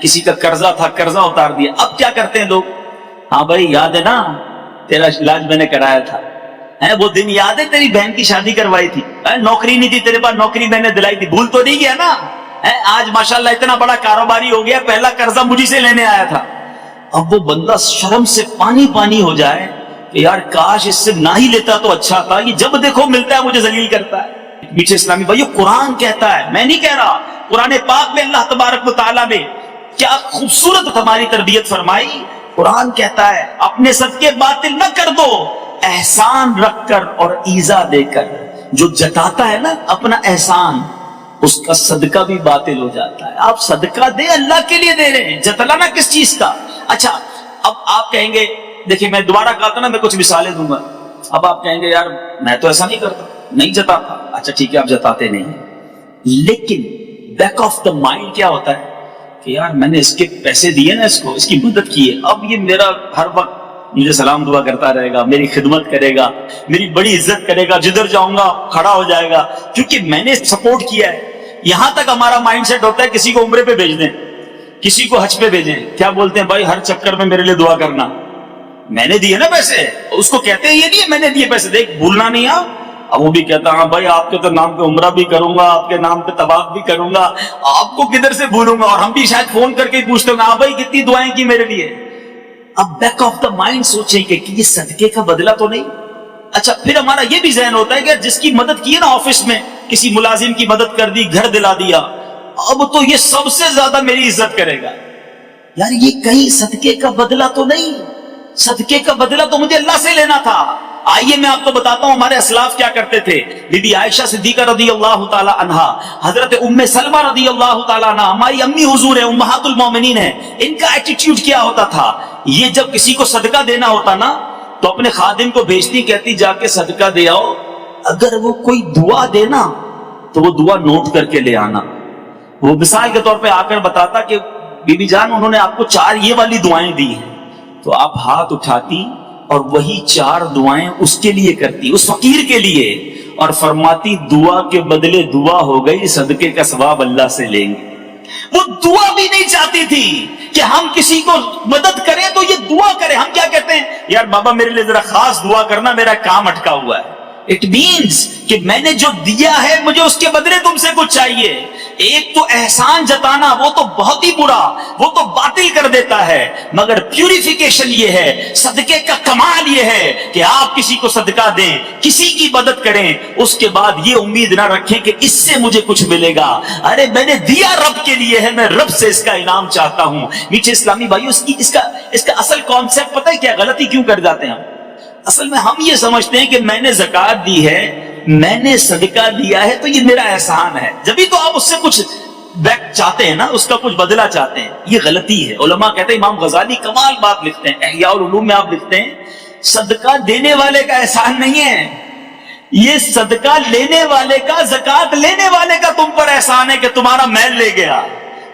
کسی کا قرضہ تھا قرضہ اتار دیا. اب کیا کرتے ہیں لوگ, ہاں بھائی یاد ہے نا تیرا علاج میں نے کرایا تھا, وہ دن یاد ہے تیری بہن کی شادی کروائی تھی, نوکری نہیں تھی تیرے پاس, نوکری میں نے دلائی تھی, بھول تو نہیں گیا نا. آج ماشاءاللہ اتنا بڑا کاروباری ہو گیا, پہلا قرضہ مجھے سے لینے آیا تھا. اب وہ بندہ شرم سے پانی پانی ہو جائے کہ یار کاش اس سے نہ ہی لیتا تو اچھا تھا, یہ جب دیکھو ملتا ہے مجھے ذلیل کرتا ہے. میٹھے اسلامی بھائیو, قرآن کہتا ہے, میں نہیں کہہ رہا, قرآن پاک میں اللہ تبارک و تعالیٰ نے کیا خوبصورت ہماری تربیت فرمائی. قرآن کہتا ہے اپنے صدقے باطل نہ کر دو, احسان رکھ کر اور ایذا دے کر. جو جتاتا ہے نا اپنا احسان, اس کا صدقہ بھی باطل ہو جاتا ہے. آپ صدقہ دے, اللہ کے لیے دے رہے ہیں, جتلانا کس چیز کا. اچھا اب آپ کہیں گے, دیکھیں میں دوبارہ کہتا نا میں کچھ مثالیں دوں گا. اب آپ کہیں گے یار میں تو ایسا نہیں کرتا, نہیں جتاتا. اچھا ٹھیک ہے آپ جتاتے نہیں, لیکن بیک آف دا مائنڈ کیا ہوتا ہے کہ یار میں نے اس کے پیسے دیے نا, اس کو اس کی مدد کی ہے, اب یہ میرا ہر وقت مجھے سلام دعا کرتا رہے گا, میری خدمت کرے گا, میری بڑی عزت کرے گا, جدھر جاؤں گا کھڑا ہو جائے گا کیونکہ میں نے سپورٹ کیا ہے. یہاں تک ہمارا مائنڈ سیٹ ہوتا ہے کسی کو عمرے پہ بھیج دیں, کسی کو حج پہ بھیجیں, کیا بولتے ہیں بھائی ہر چکر میں میرے لیے دعا کرنا, میں نے دیے نا پیسے. اس کو کہتے ہیں یہ نہیں میں نے دیے پیسے, دیکھ بھولنا نہیں. اب وہ بھی کہتا ہاں بھائی آپ کے تو نام پہ عمرہ بھی کروں گا, آپ کے نام پہ طواف بھی کروں گا, آپ کو کدھر سے بھولوں گا. اور ہم بھی شاید فون کر کے پوچھتے ہیں ہاں بھائی کتنی دعائیں کی میرے لیے. اب بیک آف دا مائنڈ سوچیں کہ یہ صدقے کا بدلہ تو نہیں. اچھا پھر ہمارا یہ بھی ذہن ہوتا ہے کہ جس کی مدد کی ہے نا آفس میں, کسی ملازم کی مدد کر دی, گھر دلا دیا, اب تو یہ سب سے زیادہ میری عزت کرے گا. یار یہ کہیں صدقے کا بدلہ تو نہیں, صدقے کا بدلہ تو مجھے اللہ سے لینا تھا. آئیے میں آپ کو بتاتا ہوں ہمارے اسلاف کیا کرتے تھے. بی بی عائشہ صدیقہ رضی اللہ تعالی عنہا, حضرت ام سلمہ رضی اللہ تعالی عنہا, ہماری امی حضور ہیں, امہات المومنین ہیں, ان کا ایٹیٹیوڈ کیا ہوتا تھا. یہ جب کسی کو صدقہ دینا ہوتا نا تو اپنے خادم کو بھیجتی, کہتی جا کے صدقہ دے آؤ, اگر وہ کوئی دعا دینا تو وہ دعا نوٹ کر کے لے آنا. وہ مثال کے طور پہ آ کر بتاتا کہ بی بی جان انہوں نے آپ کو 4 یہ والی دعائیں دی ہیں, تو آپ ہاتھ اٹھاتی اور وہی 4 دعائیں اس کے لیے کرتی, اس فقیر کے لیے, اور فرماتی دعا کے بدلے دعا ہو گئی, صدقے کا ثواب اللہ سے لیں گے. وہ دعا بھی نہیں چاہتی تھی کہ ہم کسی کو مدد کریں تو یہ دعا کریں. ہم کیا کہتے ہیں, یار بابا میرے لیے ذرا خاص دعا کرنا, میرا کام اٹکا ہوا ہے. اٹ مینز کہ میں نے جو دیا ہے مجھے اس کے بدلے تم سے کچھ چاہیے. ایک تو احسان جتانا وہ تو بہت ہی برا, وہ تو باطل کر دیتا ہے, مگر پیوریفیکیشن یہ ہے, صدقے کا کمال یہ ہے کہ آپ کسی کو صدقہ دیں, کسی کی مدد کریں, اس کے بعد یہ امید نہ رکھیں کہ اس سے مجھے کچھ ملے گا. ارے میں نے دیا رب کے لیے ہے, میں رب سے اس کا انعام چاہتا ہوں. میٹھے اسلامی بھائیو, اس کا اصل کانسیپٹ پتہ ہے کیا, غلطی کیوں کر جاتے ہیں ہم. اصل میں ہم یہ سمجھتے ہیں کہ میں نے زکوٰۃ دی ہے, میں نے صدقہ دیا ہے تو یہ میرا احسان ہے, جبھی تو آپ اس سے کچھ بیک چاہتے ہیں نا, اس کا کچھ بدلہ چاہتے ہیں. یہ غلطی ہے. علماء کہتے ہیں, امام غزالی کمال بات لکھتے ہیں, احیاء العلوم میں آپ لکھتے ہیں, صدقہ دینے والے کا احسان نہیں ہے, یہ صدقہ لینے والے کا, زکوٰۃ لینے والے کا تم پر احسان ہے کہ تمہارا میل لے گیا,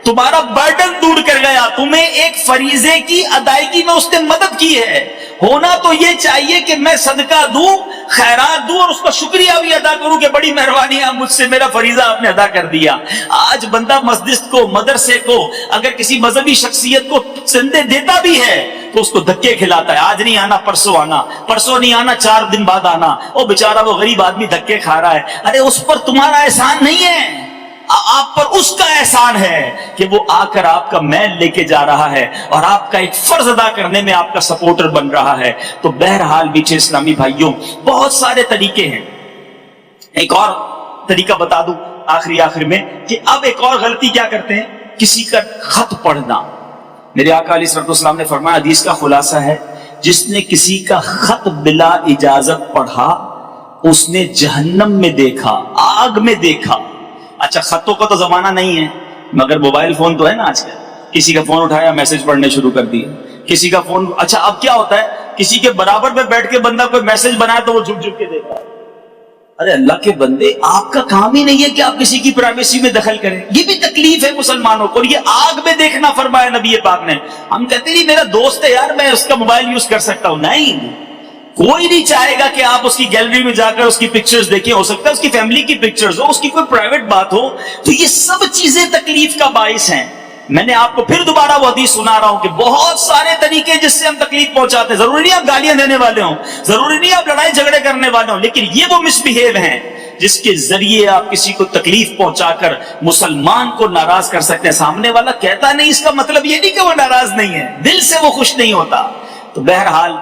تمہارا برڈن دور کر گیا, تمہیں ایک فریضے کی ادائیگی میں اس نے مدد کی ہے. ہونا تو یہ چاہیے کہ میں صدقہ دوں, خیرات دوں, اور اس کا شکریہ بھی ادا کروں کہ بڑی مہربانی ہے, مجھ سے میرا فریضہ آپ نے ادا کر دیا. آج بندہ مسجد کو, مدرسے کو, اگر کسی مذہبی شخصیت کو چندے دیتا بھی ہے تو اس کو دھکے کھلاتا ہے, آج نہیں آنا پرسوں آنا, پرسوں نہیں آنا 4 دن بعد آنا. وہ بیچارہ وہ غریب آدمی دھکے کھا رہا ہے. ارے اس پر تمہارا احسان نہیں ہے, آپ پر اس کا احسان ہے کہ وہ آ کر آپ کا میل لے کے جا رہا ہے اور آپ کا ایک فرض ادا کرنے میں آپ کا سپورٹر بن رہا ہے. تو بہرحال میٹھے اسلامی بھائیوں, بہت سارے طریقے ہیں. ایک اور طریقہ بتا دوں آخر میں کہ اب ایک اور غلطی کیا کرتے ہیں کسی کا خط پڑھنا. میرے آقا علیہ الصلوۃ والسلام نے فرمایا، حدیث کا خلاصہ ہے، جس نے کسی کا خط بلا اجازت پڑھا اس نے جہنم میں دیکھا، آگ میں دیکھا. اچھا خطوں کا تو زمانہ نہیں ہے، مگر موبائل فون تو ہے نا آج کل. کسی کا فون اٹھایا میسج پڑھنے شروع کر دیے، کسی کا فون. اچھا اب کیا ہوتا ہے، کسی کے برابر میں بیٹھ کے بندہ کوئی میسج بنائے تو وہ جھک جھک کے دیکھا. ارے اللہ کے بندے، آپ کا کام ہی نہیں ہے کہ آپ کسی کی پرائیویسی میں دخل کریں. یہ بھی تکلیف ہے مسلمانوں کو. اور یہ آگ میں دیکھنا فرمایا نبی پاک نے. ہم کہتے نہیں میرا دوست ہے یار میں اس کا موبائل یوز کر سکتا ہوں. نہیں، کوئی نہیں چاہے گا کہ آپ اس کی گیلری میں جا کر اس کی پکچرز دیکھیں. ہو سکتا ہے اس کی فیملی کی پکچرز ہو، اس کی کوئی پرائیویٹ بات ہو. تو یہ سب چیزیں تکلیف کا باعث ہیں. میں نے آپ کو پھر دوبارہ وہ حدیث سنا رہا ہوں کہ بہت سارے طریقے جس سے ہم تکلیف پہنچاتے ہیں. ضروری نہیں آپ گالیاں دینے والے ہوں، ضروری نہیں آپ لڑائی جھگڑے کرنے والے ہوں، لیکن یہ وہ مس بہیو ہیں جس کے ذریعے آپ کسی کو تکلیف پہنچا کر مسلمان کو ناراض کر سکتے ہیں. سامنے والا کہتا نہیں، اس کا مطلب یہ نہیں کہ وہ ناراض نہیں ہے، دل سے وہ خوش نہیں ہوتا. تو بہرحال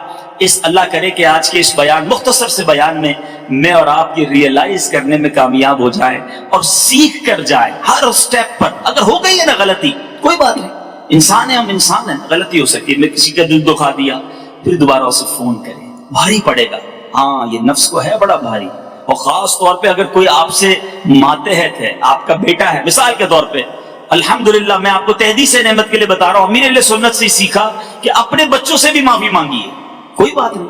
اس اللہ کرے کہ آج کے اس بیان، مختصر سے بیان میں میں اور آپ یہ ریئلائز کرنے میں کامیاب ہو جائیں اور سیکھ کر جائیں ہر سٹیپ پر. اگر ہو گئی ہے نا غلطی، کوئی بات نہیں، انسان ہے، ہم انسان ہیں، غلطی ہو سکتی ہے. میں کسی کا دل دکھا دیا، پھر دوبارہ اسے فون کریں. بھاری پڑے گا، ہاں یہ نفس کو ہے بڑا بھاری. اور خاص طور پہ اگر کوئی آپ سے ماتحت ہے، آپ کا بیٹا ہے مثال کے طور پہ. الحمدللہ میں آپ کو تحدیث نعمت کے لیے بتا رہا ہوں، امیر اہل سنت سے سیکھا کہ اپنے بچوں سے بھی معافی مانگیے، کوئی بات نہیں.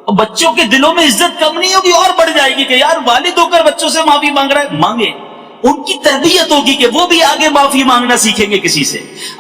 اور بچوں کے دلوں میں عزت کم نہیں ہوگی، اور بڑھ جائے گی کہ یار والد ہو کر بچوں سے معافی مانگ رہا ہے. مانگے، ان کی تربیت ہوگی کہ وہ بھی آگے معافی مانگنا سیکھیں گے کسی سے.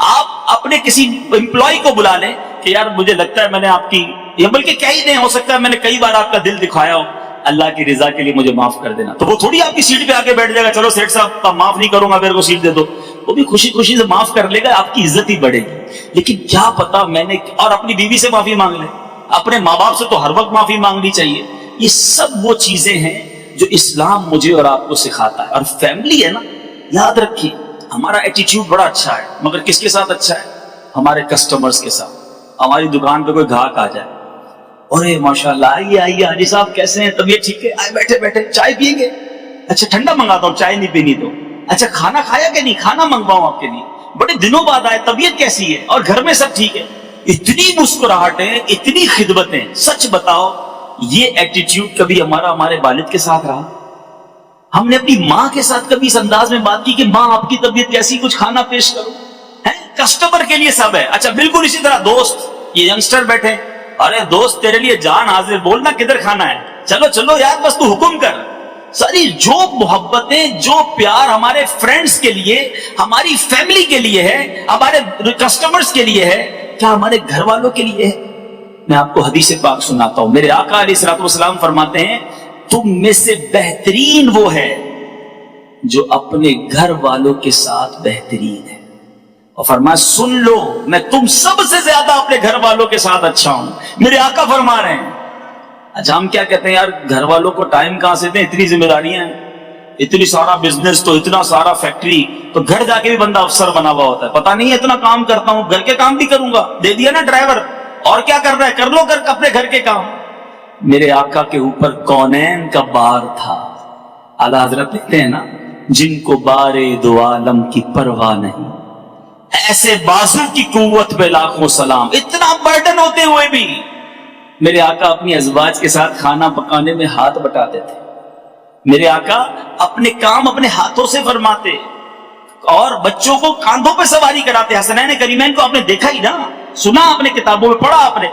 آپ اپنے کسی امپلائی کو بلا لیں کہ یار مجھے لگتا ہے میں نے آپ کی، یا بلکہ کہہ ہی دیں، ہو سکتا ہے میں نے کئی بار آپ کا دل دکھایا ہو، اللہ کی رضا کے لیے مجھے معاف کر دینا. تو وہ تھوڑی آپ کی سیٹ پہ آگے بیٹھ جائے گا، چلو سیٹ صاحب معاف نہیں کروں گا، میرے کو سیٹ دے دو. وہ بھی خوشی خوشی سے معاف کر لے گا، آپ کی عزت ہی بڑھے گی. لیکن کیا پتا میں نے، اور اپنی بیوی سے معافی مانگ لیں، اپنے ماں باپ سے تو ہر وقت معافی مانگنی چاہیے. یہ سب وہ چیزیں ہیں جو اسلام مجھے اور آپ کو سکھاتا ہے. اور فیملی ہے نا، یاد رکھیے ہمارا ایٹیٹیوڈ بڑا اچھا ہے، مگر کس کے ساتھ اچھا ہے؟ ہمارے کسٹمرز کے ساتھ. ہماری دکان پہ کوئی گاہک آ جائے، ارے ماشاءاللہ آئیے آئیے حاجی صاحب کیسے ہیں، طبیعت ٹھیک ہے، آئے بیٹھے بیٹھے چائے پیئیں گے؟ اچھا ٹھنڈا منگاتا ہوں، چائے نہیں پینی تو. اچھا کھانا کھایا کہ نہیں، کھانا منگواؤں آپ کے لیے، بڑے دنوں بعد آئے، طبیعت کیسی ہے، اور گھر میں سب ٹھیک ہے. اتنی مسکراہٹیں، اتنی خدمتیں. سچ بتاؤ یہ ایٹیٹیوڈ کبھی ہمارے والد کے ساتھ رہا؟ ہم نے اپنی ماں کے ساتھ کبھی اس انداز میں بات کی کہ ماں آپ کی طبیعت کیسی، کچھ کھانا پیش کرو؟ کسٹمر کے لیے سب ہے. اچھا بالکل اسی طرح دوست، یہ ینگسٹر بیٹھے، ارے دوست تیرے لیے جان حاضر، بولنا کدھر کھانا ہے، چلو چلو یار بس تو حکم کر. ساری جو محبتیں، جو پیار ہمارے فرینڈز کے لیے، ہماری فیملی کے لیے ہے، ہمارے کسٹمرز کے لیے ہے، کیا ہمارے گھر والوں کے لیے ہے؟ میں آپ کو حدیث پاک سناتا ہوں. میرے آقا علیہ الصلوۃ والسلام فرماتے ہیں تم میں سے بہترین وہ ہے جو اپنے گھر والوں کے ساتھ بہترین ہے. اور فرمایا سن لو میں تم سب سے زیادہ اپنے گھر والوں کے ساتھ اچھا ہوں. میرے آقا فرما رہے ہیں. اچھا ہم کیا کہتے ہیں یار گھر والوں کو ٹائم کہاں سے دیں، اتنی ذمہ داریاں ہیں، اتنی سارا بزنس، تو اتنا سارا فیکٹری، تو گھر جا کے بھی بندہ افسر بنا ہوا ہوتا ہے، پتہ نہیں اتنا کام کرتا ہوں، گھر کے کام بھی کروں گا، دے دیا نا ڈرائیور، اور کیا کر رہا ہے، کر لو کر اپنے گھر کے کام. میرے آقا کے اوپر کونین کا بار تھا. اعلیٰ حضرت کہتے ہیں نا جن کو بارے دو عالم کی پرواہ نہیں، ایسے بازو کی قوت پہ لاکھوں سلام. اتنا برڈن ہوتے ہوئے بھی میرے آقا اپنی ازواج کے ساتھ کھانا پکانے میں ہاتھ بٹاتے تھے. میرے آقا اپنے کام اپنے ہاتھوں سے فرماتے اور بچوں کو کاندھوں پہ سواری کراتے. حسنین کریمین کو آپ نے دیکھا ہی نا، سنا آپ نے، کتابوں میں پڑھا آپ نے.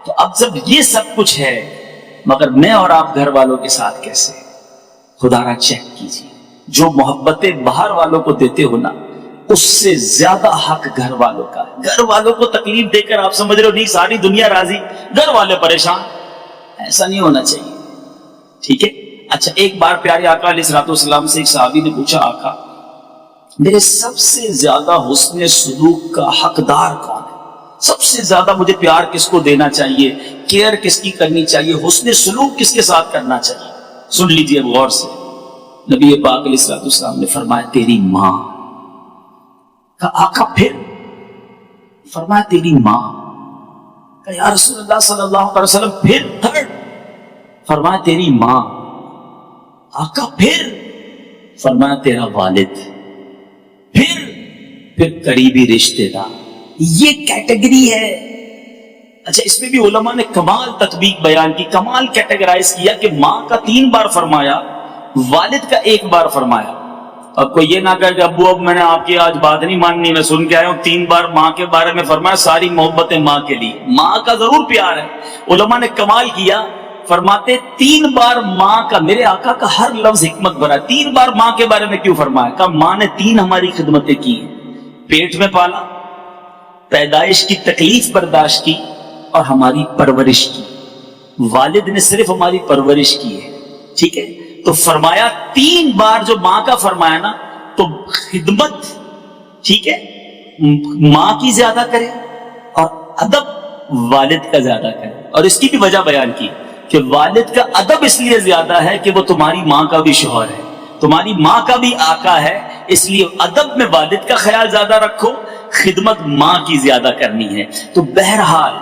تو اب جب یہ سب کچھ ہے، مگر میں اور آپ گھر والوں کے ساتھ کیسے؟ خدا را چیک کیجیے. جو محبتیں باہر والوں کو دیتے ہو نا، اس سے زیادہ حق گھر والوں کا ہے. گھر والوں کو تکلیف دے کر آپ سمجھ رہے ہو نہیں ساری دنیا راضی، گھر والے پریشان، ایسا نہیں ہونا چاہیے. ٹھیک ہے. اچھا ایک بار پیارے آقا علیہ الصلوۃ والسلام سے ایک صحابی نے پوچھا آقا میرے سب سے زیادہ حسن سلوک کا حقدار کون ہے؟ سب سے زیادہ مجھے پیار کس کو دینا چاہیے، کیئر کس کی کرنی چاہیے، حسن سلوک کس کے ساتھ کرنا چاہیے؟ سن لیجئے غور سے. نبی پاک علیہ الصلوۃ والسلام نے فرمایا تیری ماں. کہا آقا پھر؟ فرمایا تیری ماں. کہا یا رسول اللہ صلی اللہ علیہ وسلم پھر تھرڈ؟ فرمایا تیری ماں. آقا پھر؟ فرمایا تیرا والد. پھر؟ پھر قریبی رشتے دار، یہ کیٹیگری ہے۔ اچھا اس میں بھی علماء نے کمال تطبیق بیان کی، کمال کیٹیگرائز کیا کہ ماں کا 3 بار فرمایا، والد کا 1 بار فرمایا۔ اب کوئی یہ نہ کہے کہ ابو اب میں نے آپ کی آج بات نہیں ماننی، میں سن کے آیا ہوں 3 بار ماں کے بارے میں فرمایا، ساری محبتیں ماں کے لیے، ماں کا ضرور پیار ہے۔ علماء نے کمال کیا، فرماتے 3 بار ماں کا، میرے آقا کا ہر لفظ حکمت بھرا، 3 بار ماں کے بارے میں کیوں فرمایا؟ کہ ماں نے 3 ہماری خدمتیں کی ہیں، پیٹ میں پالا، پیدائش کی تکلیف برداشت کی اور ہماری پرورش کی۔ والد نے صرف ہماری پرورش کی ہے، ٹھیک ہے؟ تو فرمایا 3 بار جو ماں کا فرمایا نا، تو خدمت، ٹھیک ہے، ماں کی زیادہ کرے اور ادب والد کا زیادہ کرے۔ اور اس کی بھی وجہ بیان کی کہ والد کا ادب اس لیے زیادہ ہے کہ وہ تمہاری ماں کا بھی شوہر ہے، تمہاری ماں کا بھی آقا ہے، اس لیے ادب میں والد کا خیال زیادہ رکھو، خدمت ماں کی زیادہ کرنی ہے۔ تو بہرحال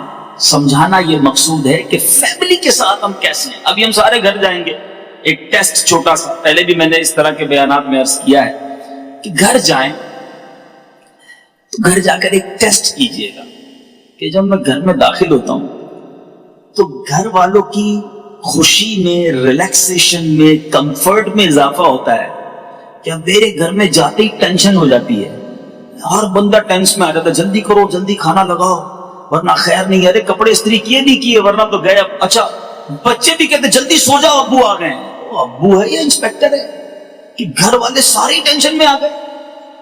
سمجھانا یہ مقصود ہے کہ فیملی کے ساتھ ہم کیسے ہیں۔ ابھی ہم سارے گھر جائیں گے، ایک ٹیسٹ چھوٹا سا، پہلے بھی میں نے اس طرح کے بیانات میں عرض کیا ہے کہ گھر جائیں تو گھر جا کر ایک ٹیسٹ کیجئے گا کہ جب میں گھر میں داخل ہوتا ہوں تو گھر والوں کی خوشی میں، ریلیکسیشن میں، کمفرٹ میں اضافہ ہوتا ہے کہ میرے گھر میں جاتے ہی ٹینشن ہو جاتی ہے، ہر بندہ ٹینس میں آ جاتا ہے، جلدی کرو، جلدی کھانا لگاؤ ورنہ خیر نہیں ہے، ارے کپڑے استری کیے نہیں کیے ورنہ تو گئے۔ اچھا بچے بھی کہتے جلدی سو جاؤ ابو آ گئے، ابو ہے یا انسپیکٹر ہے کہ گھر والے ساری ٹینشن میں آ گئے؟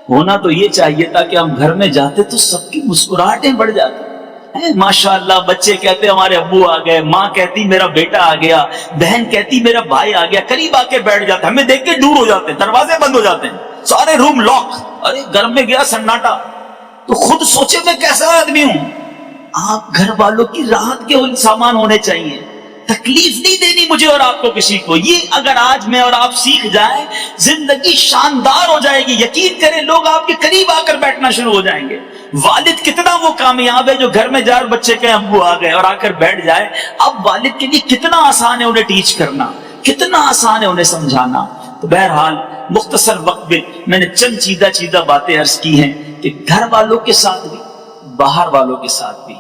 ہونا تو یہ چاہیے تھا کہ ہم گھر میں جاتے تو سب کی مسکراہٹیں بڑھ جاتی، ماشاءاللہ بچے کہتے ہمارے ابو آ گئے، ماں کہتی میرا بیٹا آ گیا، بہن کہتی میرا بھائی آ گیا، قریب آ کے بیٹھ جاتے، ہمیں دیکھ کے دور ہو جاتے ہیں، دروازے بند ہو جاتے ہیں، سارے روم لاک، ارے گھر میں گیا سناٹا۔ تو خود سوچے میں کیسا آدمی ہوں۔ آپ گھر والوں کی راحت کے سامان ہونے چاہیے، تکلیف نہیں دینی مجھے اور آپ کو کسی کو۔ یہ اگر آج میں اور آپ سیکھ جائیں، زندگی شاندار ہو جائے گی۔ یقین کریں لوگ آپ کے قریب آ کر بیٹھنا شروع ہو جائیں گے۔ والد کتنا وہ کامیاب ہے جو گھر میں جائے اور بچے کہیں ابو آ گئے اور آ کر بیٹھ جائے۔ اب والد کے لیے کتنا آسان ہے انہیں ٹیچ کرنا، کتنا آسان ہے انہیں سمجھانا۔ تو بہرحال مختصر وقت میں میں نے چند چیدہ باتیں عرض کی ہیں کہ گھر والوں کے ساتھ بھی، باہر والوں کے ساتھ بھی،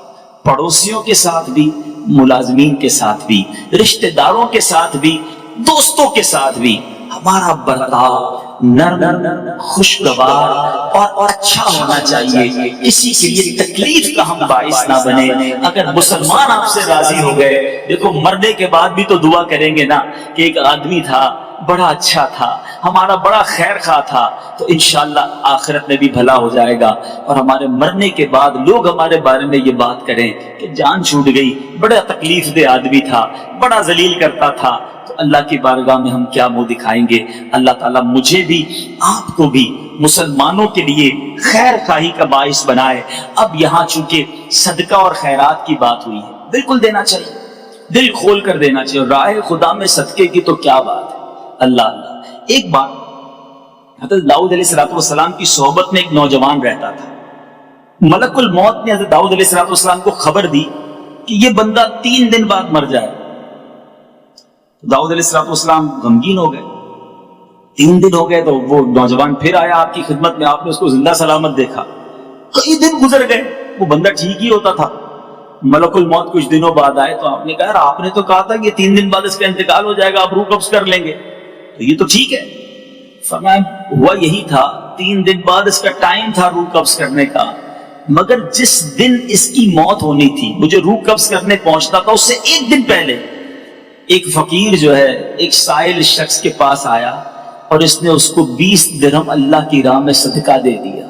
پڑوسیوں کے ساتھ بھی، ملازمین کے ساتھ بھی، رشتہ داروں کے ساتھ بھی، دوستوں کے ساتھ بھی ہمارا برتاؤ نرم، خوشگوار اور اچھا ہونا چاہیے۔ کسی کے لیے تکلیف کا ہم باعث نہ بنے۔ اگر مسلمان آپ سے راضی ہو گئے، دیکھو مرنے کے بعد بھی تو دعا کریں گے نا کہ ایک آدمی تھا بڑا اچھا تھا، ہمارا بڑا خیر خواہ تھا، تو انشاءاللہ آخرت میں بھی بھلا ہو جائے گا۔ اور ہمارے مرنے کے بعد لوگ ہمارے بارے میں یہ بات کریں کہ جان چھوٹ گئی، بڑا تکلیف دہ آدمی تھا، بڑا ذلیل کرتا تھا، تو اللہ کی بارگاہ میں ہم کیا منہ دکھائیں گے؟ اللہ تعالیٰ مجھے بھی آپ کو بھی مسلمانوں کے لیے خیر خواہی کا باعث بنائے۔ اب یہاں چونکہ صدقہ اور خیرات کی بات ہوئی ہے، بالکل دینا چاہیے، دل کھول کر دینا چاہیے۔ راہ خدا میں صدقے کی تو کیا بات ہے، اللہ۔ ایک بار حضرت داؤد علیہ السلام کی صحبت میں ایک نوجوان رہتا تھا۔ ملک الموت نے حضرت داؤد علیہ السلام کو خبر دی کہ یہ بندہ 3 دن بعد مر جائے۔ داؤد علیہ السلام غمگین ہو گئے، 3 دن ہو گئے تو وہ نوجوان پھر آیا آپ کی خدمت میں، آپ نے اس کو زندہ سلامت دیکھا۔ کئی دن گزر گئے، وہ بندہ ٹھیک ہی ہوتا تھا۔ ملک الموت کچھ دنوں بعد آئے تو آپ نے کہا آپ نے تو کہا تھا کہ 3 دن بعد اس کا انتقال ہو جائے گا، آپ روح قبض کر لیں گے، تو یہ تو ٹھیک ہے۔ فرمایا ہوا یہی تھا، 3 دن بعد اس کا ٹائم تھا روح قبض کرنے کا، مگر جس دن اس کی موت ہونی تھی، مجھے روح قبض کرنے پہنچتا تھا، اس سے 1 دن پہلے ایک فقیر جو ہے ایک سائل شخص کے پاس آیا اور اس نے اس کو 20 درہم اللہ کی راہ میں صدقہ دے دیا۔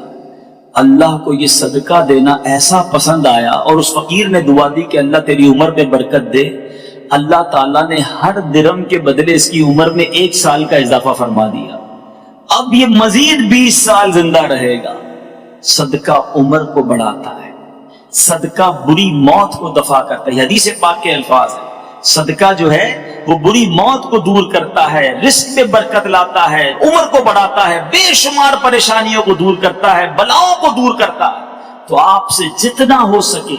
اللہ کو یہ صدقہ دینا ایسا پسند آیا اور اس فقیر نے دعا دی کہ اللہ تیری عمر میں برکت دے۔ اللہ تعالیٰ نے ہر درہم کے بدلے اس کی عمر میں 1 سال کا اضافہ فرما دیا۔ اب یہ مزید 20 سال زندہ رہے گا۔ صدقہ عمر کو بڑھاتا ہے، صدقہ بری موت کو دفع کرتا ہے۔ حدیث پاک کے الفاظ ہیں، صدقہ جو ہے وہ بری موت کو دور کرتا ہے، رزق میں برکت لاتا ہے، عمر کو بڑھاتا ہے، بے شمار پریشانیوں کو دور کرتا ہے، بلاؤں کو دور کرتا ہے۔ تو آپ سے جتنا ہو سکے،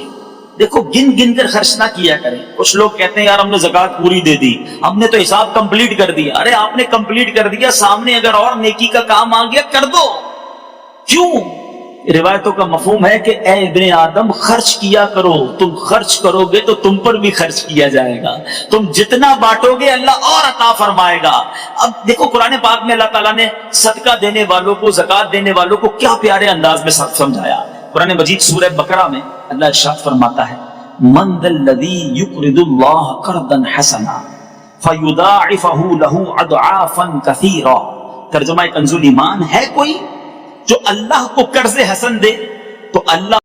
دیکھو گن گن کر خرچ نہ کیا کریں۔ کچھ لوگ کہتے ہیں یار ہم نے زکوٰۃ پوری دے دی، ہم نے تو حساب کمپلیٹ کر دیا۔ ارے آپ نے کمپلیٹ کر دیا، سامنے اگر اور نیکی کا کام آ گیا کر دو، کیوں؟ روایتوں کا مفہوم ہے کہ اے ابن آدم خرچ کیا کرو، تم خرچ کرو گے تو تم پر بھی خرچ کیا جائے گا، تم جتنا بانٹو گے اللہ اور عطا فرمائے گا۔ اب دیکھو قرآن پاک میں اللہ تعالیٰ نے صدقہ دینے والوں کو، زکوٰۃ دینے والوں کو کیا پیارے انداز میں سمجھایا۔ قرآن مجید سورہ بقرہ میں اللہ ارشاد فرماتا ہے من ذا الذی یقرض اللہ قرضا حسنا فیضاعفہ لہ اضعافا کثیرا۔ ترجمہ کنز ایمان، ہے کوئی جو اللہ کو قرض حسن دے تو اللہ